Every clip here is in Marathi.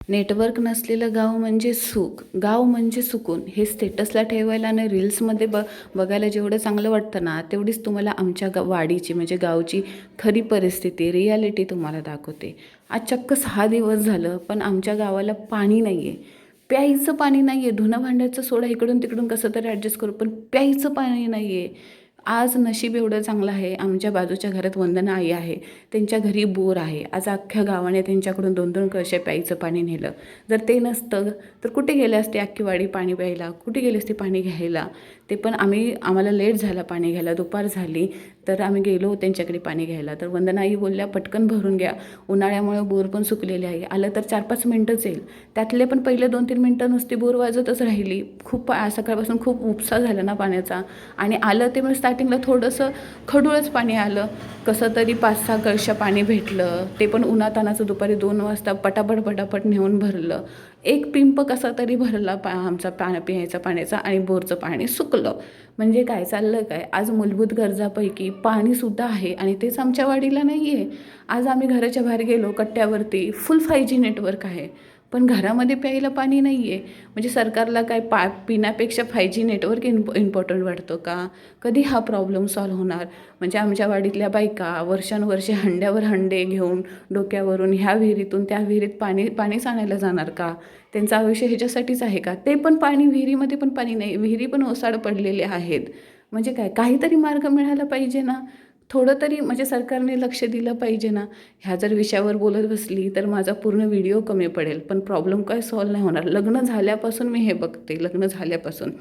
नेटवर्क नसलेलं गाव म्हणजे सुख, गाव म्हणजे सुकून. हे स्टेटसला ठेवायला आणि रील्समध्ये बघायला जेवढं चांगलं वाटतं ना, तेवढीच तुम्हाला आमच्या वाडीची म्हणजे गावची खरी परिस्थिती, रियालिटी तुम्हाला दाखवते. आज चक्क 6 दिवस झालं, पण आमच्या गावाला पाणी नाही आहे. प्यायचं पाणी नाही आहे. धुणं भांड्याचं सोडा, इकडून तिकडून कसं तरी ॲडजस्ट करू, पण प्यायचं पाणी नाही आहे. आज नशीब एवढं चांगलं आहे, आमच्या बाजूच्या घरात वंदना आई आहे, त्यांच्या घरी बोर आहे. आज अख्ख्या गावाने त्यांच्याकडून 2-2 कळशे प्यायचं पाणी नेलं. जर ते नसतं तर कुठे गेले असते अख्खी वाडी पाणी प्यायला, कुठे गेले असते पाणी घ्यायला. ते पण आम्हाला लेट झाला पाणी घ्यायला, दुपार झाली, तर आम्ही गेलो त्यांच्याकडे पाणी घ्यायला. तर वंदना आई बोलल्या, पटकन भरून घ्या, उन्हाळ्यामुळे बोर पण सुकलेले आहे, आलं तर 4-5 मिनटंच येईल. त्यातले पण पहिले 2-3 मिनटं नुसती बोर वाजतच राहिली. खूप सकाळपासून खूप उपसा झाला ना पाण्याचा, आणि आलं ते म्हणजे स्टार्टिंगला थोडंसं खडूळच पाणी आलं. कसं तरी 5-6 कळशा पाणी भेटलं, ते पण उन्हातानाचं दुपारी 2 वाजता पटापट नेऊन भरलं. एक पिंप कसा तरी भरला आमचा पिण्याचा पाण्याचा, आणि बोरचं पाणी सुकलं. म्हणजे काय चाललं काय, आज मूलभूत गरजापैकी पाणीसुद्धा आहे आणि तेच आमच्या वाडीला नाही आहे. आज आम्ही घराच्या बाहेर गेलो, कट्ट्यावरती फुल 5G नेटवर्क आहे, पण घरामध्ये प्यायला पाणी नाही आहे. म्हणजे सरकारला काय पिण्यापेक्षा 5G नेटवर्क इम्पॉर्टंट वाटतं का? कधी हा प्रॉब्लेम सॉल्व्ह होणार? म्हणजे आमच्या वाडीतल्या बायका वर्षानुवर्षे हंड्यावर हंडे घेऊन डोक्यावरून ह्या विहिरीतून त्या विहिरीत पाणीच आणायला जाणार का? त्यांचं आयुष्य ह्याच्यासाठीच आहे का? ते पण पाणी, विहिरीमध्ये पण पाणी नाही, विहिरी पण ओसाड पडलेले आहेत. म्हणजे काय, काहीतरी मार्ग मिळाला पाहिजे ना. थोडं तरी म्हणजे सरकारने लक्ष दिलं पाहिजे ना. ह्या जर विषयावर बोलत बसली तर माझा पूर्ण व्हिडिओ कमी पडेल, पण प्रॉब्लेम काय सॉल्व्ह नाही होणार. लग्न झाल्यापासून मी हे बघते, लग्न झाल्यापासून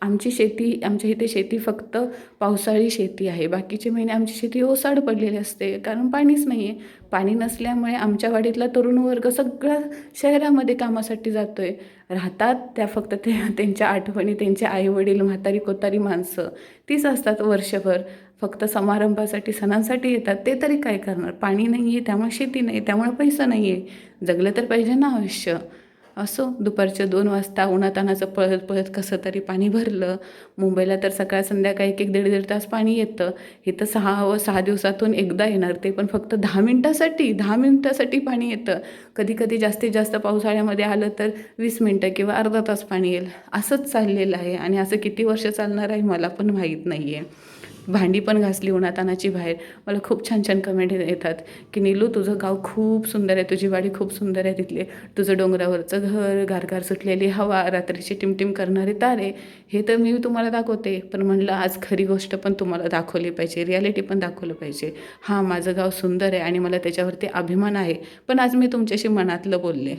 आमच्या इथे शेती फक्त पावसाळी शेती आहे. बाकीचे महिने आमची शेती ओसाड पडलेली असते, कारण पाणीच नाही आहे. पाणी नसल्यामुळे आमच्या वाडीतला तरुण वर्ग सगळा शहरामध्ये कामासाठी जातो आहे. राहतात त्या फक्त त्यांच्या आठवणी, त्यांचे आईवडील, म्हातारी कोतारी माणसं तीच असतात वर्षभर. फक्त समारंभासाठी, सणांसाठी येतात. ते तरी काय करणार? पाणी नाही आहे, त्यामुळे शेती नाही, त्यामुळे पैसा नाही आहे. जगलं तर पाहिजे ना आयुष्य. असो, दुपारच्या 2 वाजता उन्हातानाचं पळत पळत कसं तरी पाणी भरलं. मुंबईला तर सकाळ संध्याकाळ 1-1, 1.5-1.5 तास पाणी येतं. इथं 6 दिवसातून एकदा येणार, ते पण फक्त 10 मिनिटासाठी पाणी येतं. कधी जास्तीत जास्त पावसाळ्यामध्ये आलं तर 20 मिनटं किंवा अर्धा तास पाणी येईल. असंच चाललेलं आहे, आणि असं किती वर्ष चालणार आहे मला पण माहीत नाही आहे. भांडी पण घासली उन्हातानाची बाहेर. मला खूप छान छान कमेंट येतात की नीलू, तुझं गाव खूप सुंदर आहे, तुझी वाडी खूप सुंदर आहे, तिथले तुझं डोंगरावरचं घर, गारगार सुटलेली हवा, रात्रीची टिमटिम करणारे तारे, हे तर मी तुम्हाला दाखवते. पण म्हणलं आज खरी गोष्ट पण तुम्हाला दाखवली पाहिजे, रियालिटी पण दाखवलं पाहिजे. हां, माझं गाव सुंदर आहे आणि मला त्याच्यावरती अभिमान आहे, पण आज मी तुमच्याशी मनातलं बोलले.